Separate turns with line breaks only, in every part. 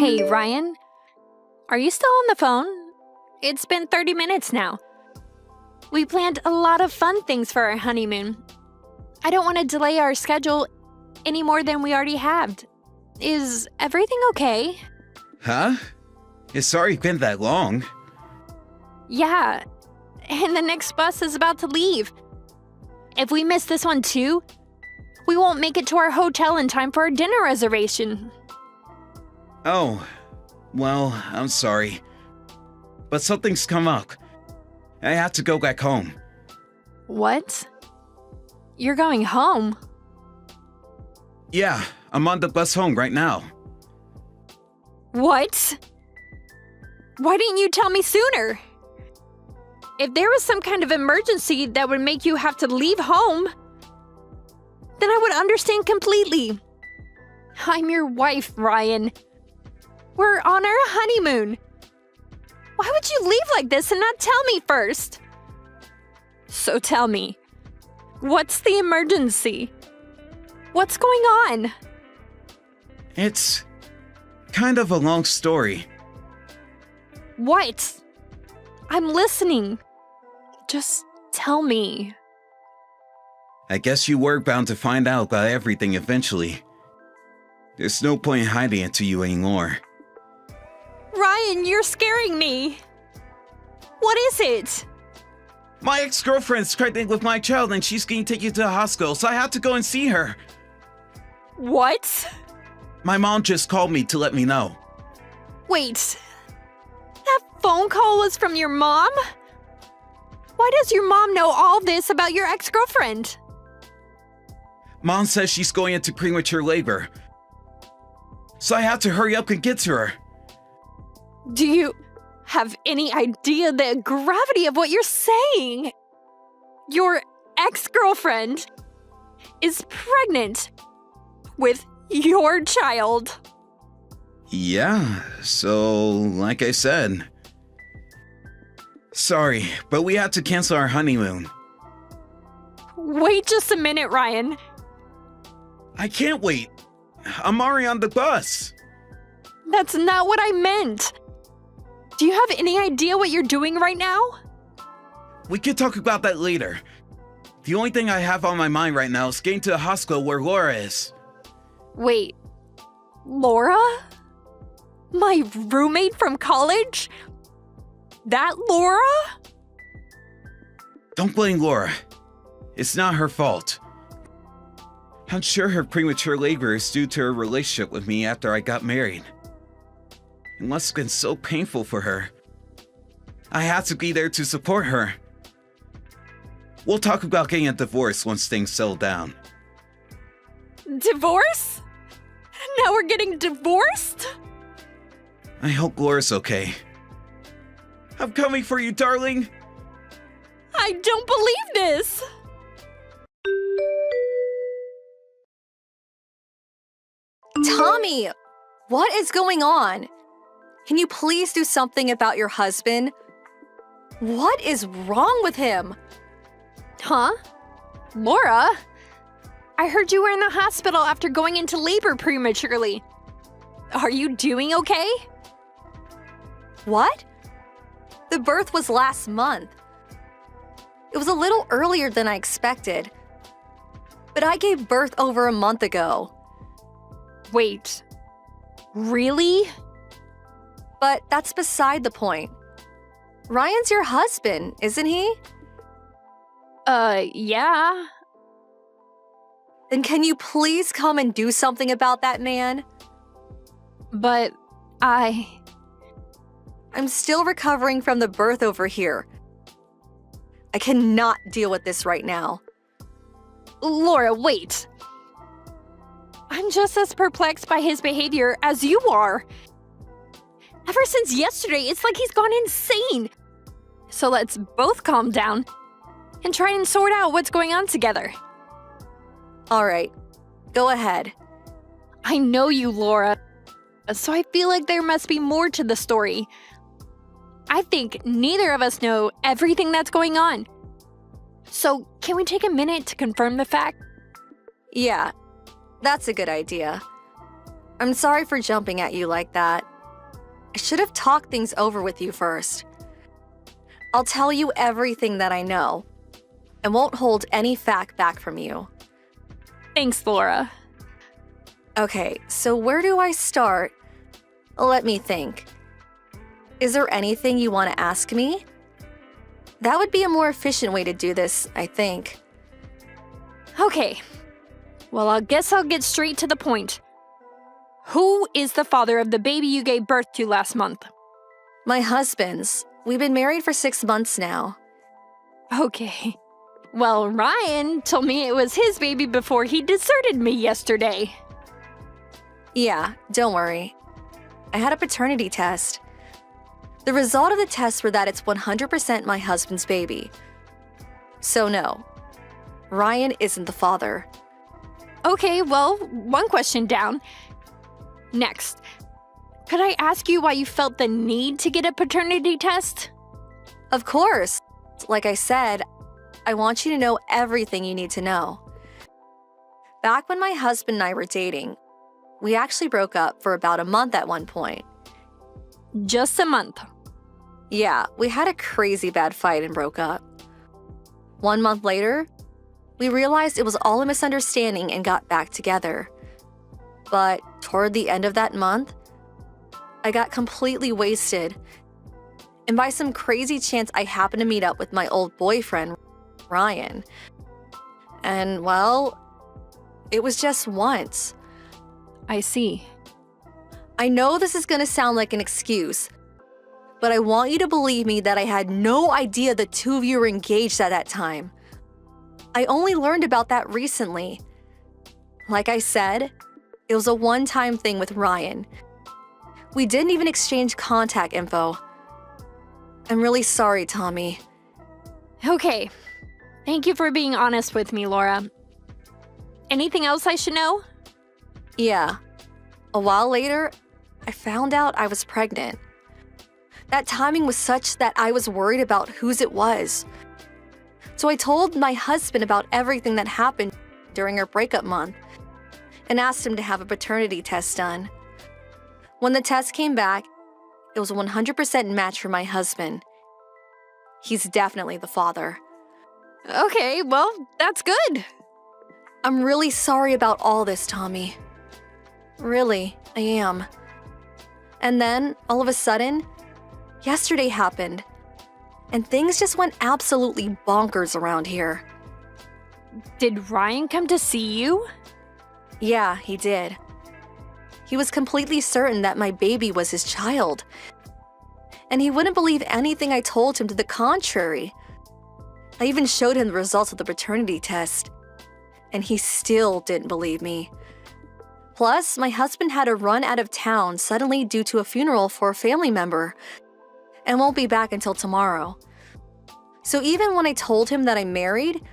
Hey, Ryan. Are you still on the phone? It's been 30 minutes now. We planned a lot of fun things for our honeymoon. I don't want to delay our schedule any more than we already have. Is everything okay?
Huh? It's already been that long.
Yeah, and the next bus is about to leave. If we miss this one too, we won't make it to our hotel in time for our dinner reservation.
Oh, well, I'm sorry. But something's come up. I have to go back home.
What? You're going home?
Yeah, I'm on the bus home right now.
What? Why didn't you tell me sooner? If there was some kind of emergency that would make you have to leave home, then I would understand completely. I'm your wife, Ryan. We're on our honeymoon. Why would you leave like this and not tell me first? So tell me, what's the emergency? What's going on?
It's kind of a long story.
What? I'm listening. Just tell me.
I guess you were bound to find out about everything eventually. There's no point in hiding it to you anymore.
Ryan, you're scaring me. What is it?
My ex-girlfriend's pregnant with my child and she's getting taken to the hospital, so I have to go and see her.
What?
My mom just called me to let me know.
Wait. That phone call was from your mom? Why does your mom know all this about your ex-girlfriend?
Mom says she's going into premature labor, so I have to hurry up and get to her.
Do you have any idea the gravity of what you're saying? Your ex-girlfriend is pregnant with your child.
Yeah, so like I said. Sorry, but we had to cancel our honeymoon.
Wait just a minute, Ryan.
I can't wait. I'm already on the bus.
That's not what I meant. Do you have any idea what you're doing right now?
We could talk about that later. The only thing I have on my mind right now is getting to the hospital where Laura is.
Wait, Laura? My roommate from college? That Laura?
Don't blame Laura. It's not her fault. I'm sure her premature labor is due to her relationship with me after I got married. It must have been so painful for her. I had to be there to support her. We'll talk about getting a divorce once things settle down.
Divorce? Now we're getting divorced?
I hope Laura's okay. I'm coming for you, darling!
I don't believe this!
Tommy, what is going on? Can you please do something about your husband? What is wrong with him?
Huh? Laura? I heard you were in the hospital after going into labor prematurely. Are you doing okay?
What? The birth was last month. It was a little earlier than I expected. But I gave birth over a month ago.
Wait. Really?
But that's beside the point. Ryan's your husband, isn't he?
Yeah.
Then can you please come and do something about that man?
But
I'm still recovering from the birth over here. I cannot deal with this right now.
Laura, wait. I'm just as perplexed by his behavior as you are. Ever since yesterday, it's like he's gone insane. So let's both calm down and try and sort out what's going on together.
All right, go ahead.
I know you, Laura, so I feel like there must be more to the story. I think neither of us know everything that's going on. So can we take a minute to confirm the fact?
Yeah, that's a good idea. I'm sorry for jumping at you like that. I should have talked things over with you first. I'll tell you everything that I know and won't hold any fact back from you.
Thanks, Laura.
Okay, so where do I start? Let me think. Is there anything you want to ask me? That would be a more efficient way to do this, I think.
Okay. Well, I guess I'll get straight to the point. Who is the father of the baby you gave birth to last month?
My husband's. We've been married for 6 months now.
Okay. Well, Ryan told me it was his baby before he deserted me yesterday.
Yeah, don't worry. I had a paternity test. The result of the test were that it's 100% my husband's baby. So no, Ryan isn't the father.
Okay, well, one question down. Next, could I ask you why you felt the need to get a paternity test?
Of course. Like I said, I want you to know everything you need to know. Back when my husband and I were dating, we actually broke up for about a month at one point.
Just a month.
Yeah, we had a crazy bad fight and broke up. 1 month later, we realized it was all a misunderstanding and got back together. But toward the end of that month, I got completely wasted. And by some crazy chance, I happened to meet up with my old boyfriend, Ryan. And well, it was just once.
I see.
I know this is gonna sound like an excuse, but I want you to believe me that I had no idea the two of you were engaged at that time. I only learned about that recently. Like I said, it was a one-time thing with Ryan. We didn't even exchange contact info. I'm really sorry, Tommy.
Okay. Thank you for being honest with me, Laura. Anything else I should know?
Yeah. A while later, I found out I was pregnant. That timing was such that I was worried about whose it was. So I told my husband about everything that happened during our breakup month and asked him to have a paternity test done. When the test came back, it was a 100% match for my husband. He's definitely the father.
Okay, well, that's good.
I'm really sorry about all this, Tommy. Really, I am. And then, all of a sudden, yesterday happened. And things just went absolutely bonkers around here.
Did Ryan come to see you?
Yeah, he did. He was completely certain that my baby was his child. And he wouldn't believe anything I told him to the contrary. I even showed him the results of the paternity test. And he still didn't believe me. Plus, my husband had to run out of town suddenly due to a funeral for a family member and won't be back until tomorrow. So even when I told him that I'm married,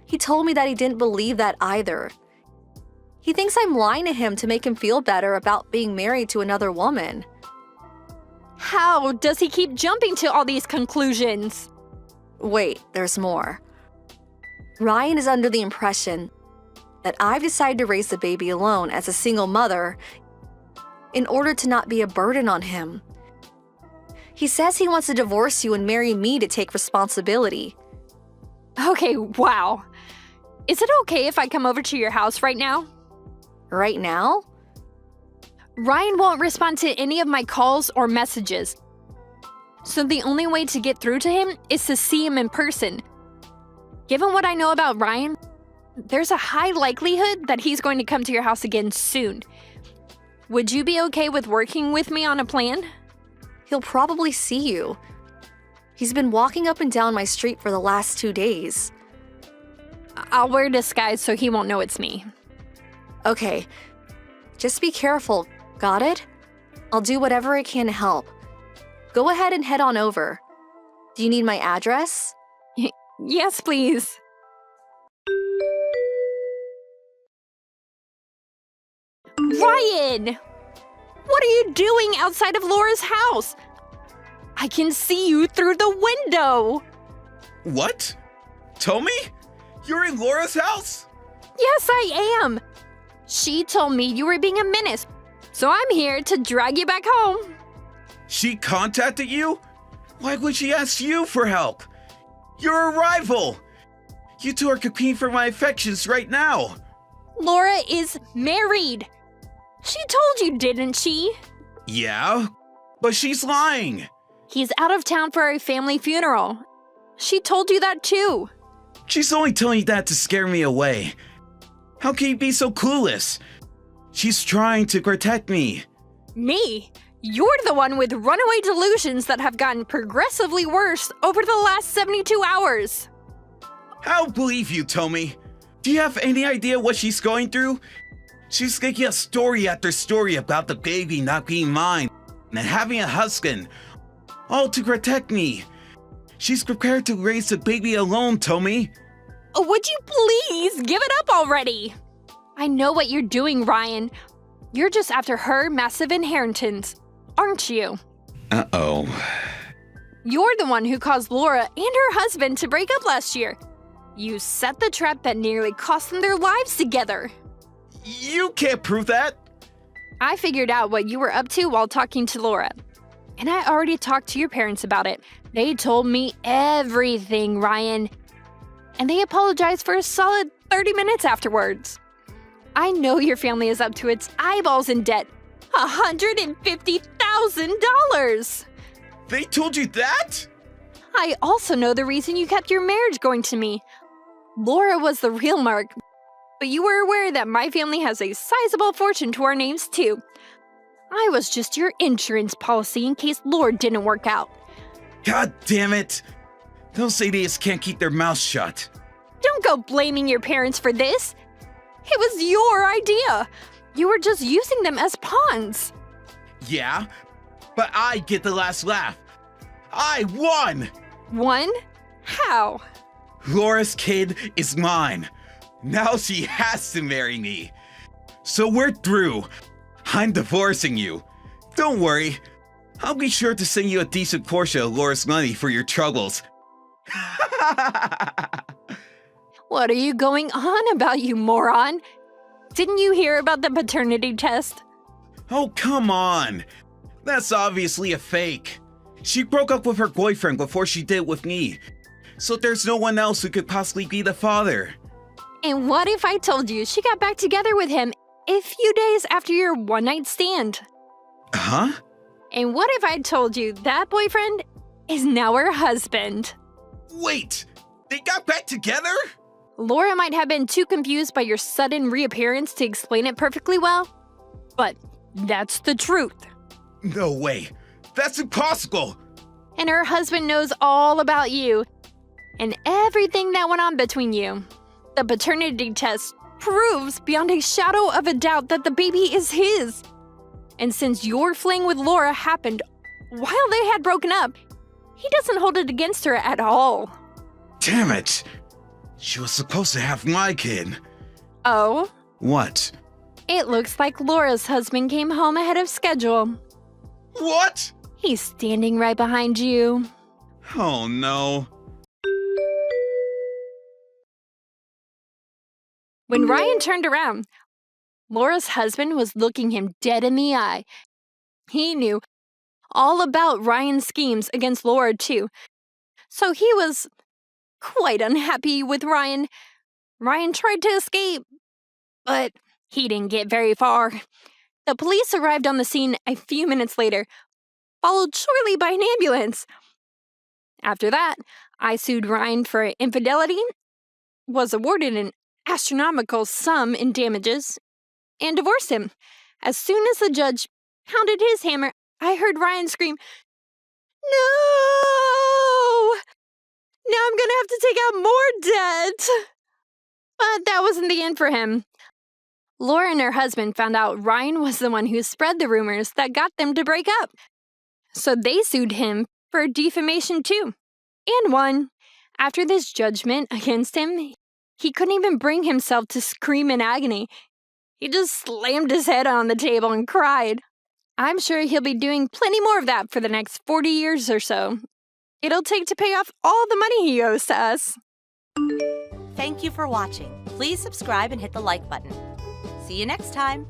he told me that he didn't believe that either. He thinks I'm lying to him to make him feel better about being married to another woman.
How does he keep jumping to all these conclusions?
Wait, there's more. Ryan is under the impression that I've decided to raise the baby alone as a single mother in order to not be a burden on him. He says he wants to divorce you and marry me to take responsibility.
Okay, wow. Is it okay if I come over to your house right now?
Right now?
Ryan won't respond to any of my calls or messages. So the only way to get through to him is to see him in person. Given what I know about Ryan, there's a high likelihood that he's going to come to your house again soon. Would you be okay with working with me on a plan?
He'll probably see you. He's been walking up and down my street for the last 2 days.
I'll wear a disguise so he won't know it's me.
Okay, just be careful, got it? I'll do whatever I can to help. Go ahead and head on over. Do you need my address?
Yes, please. Ryan! What are you doing outside of Laura's house? I can see you through the window!
What? Tommy? You're in Laura's house?
Yes, I am! She told me you were being a menace, so I'm here to drag you back home.
She contacted you? Why would she ask you for help? You're a rival! You two are competing for my affections right now!
Laura is married. She told you, didn't she?
Yeah, but she's lying!
He's out of town for a family funeral. She told you that too.
She's only telling you that to scare me away. How can you be so clueless? She's trying to protect me.
Me? You're the one with runaway delusions that have gotten progressively worse over the last 72 hours.
I don't believe you, Tommy. Do you have any idea what she's going through? She's making a story after story about the baby not being mine and having a husband, all to protect me. She's prepared to raise the baby alone, Tommy.
Would you please give it up already? I know what you're doing, Ryan. You're just after her massive inheritance, aren't you?
Uh-oh.
You're the one who caused Laura and her husband to break up last year. You set the trap that nearly cost them their lives together.
You can't prove that.
I figured out what you were up to while talking to Laura. And I already talked to your parents about it. They told me everything, Ryan. And they apologized for a solid 30 minutes afterwards. I know your family is up to its eyeballs in debt. $150,000!
They told you that?
I also know the reason you kept your marriage going to me. Laura was the real Mark, but you were aware that my family has a sizable fortune to our names too. I was just your insurance policy in case Laura didn't work out.
God damn it! Those idiots can't keep their mouths shut.
Don't go blaming your parents for this. It was your idea. You were just using them as pawns.
Yeah, but I get the last laugh. I won!
One? How?
Laura's kid is mine. Now she has to marry me. So we're through. I'm divorcing you. Don't worry. I'll be sure to send you a decent portion of Laura's money for your troubles.
What are you going on about, you moron? Didn't you hear about the paternity test?
Oh, come on. That's obviously a fake. She broke up with her boyfriend before she did with me. So there's no one else who could possibly be the father.
And what if I told you she got back together with him a few days after your one-night stand?
Huh?
And what if I told you that boyfriend is now her husband?
Wait, they got back together?
Laura might have been too confused by your sudden reappearance to explain it perfectly well, but that's the truth.
No way. That's impossible.
And her husband knows all about you and everything that went on between you. The paternity test proves beyond a shadow of a doubt that the baby is his. And since your fling with Laura happened while they had broken up, he doesn't hold it against her at all.
Damn it. She was supposed to have my kid.
Oh?
What?
It looks like Laura's husband came home ahead of schedule.
What?
He's standing right behind you.
Oh no.
When Ryan turned around, Laura's husband was looking him dead in the eye. He knew all about Ryan's schemes against Laura too, so he was quite unhappy with Ryan. Ryan tried to escape, but he didn't get very far. The police arrived on the scene a few minutes later, followed shortly by an ambulance. After that, I sued Ryan for infidelity, was awarded an astronomical sum in damages, and divorced him. As soon as the judge pounded his hammer, I heard Ryan scream, "No! Now I'm gonna have to take out more debt!" But that wasn't the end for him. Laura and her husband found out Ryan was the one who spread the rumors that got them to break up. So they sued him for defamation too, and won. After this judgment against him, he couldn't even bring himself to scream in agony. He just slammed his head on the table and cried. I'm sure he'll be doing plenty more of that for the next 40 years or so. It'll take to pay off all the money he owes to us.
Thank you for watching. Please subscribe and hit the like button. See you next time.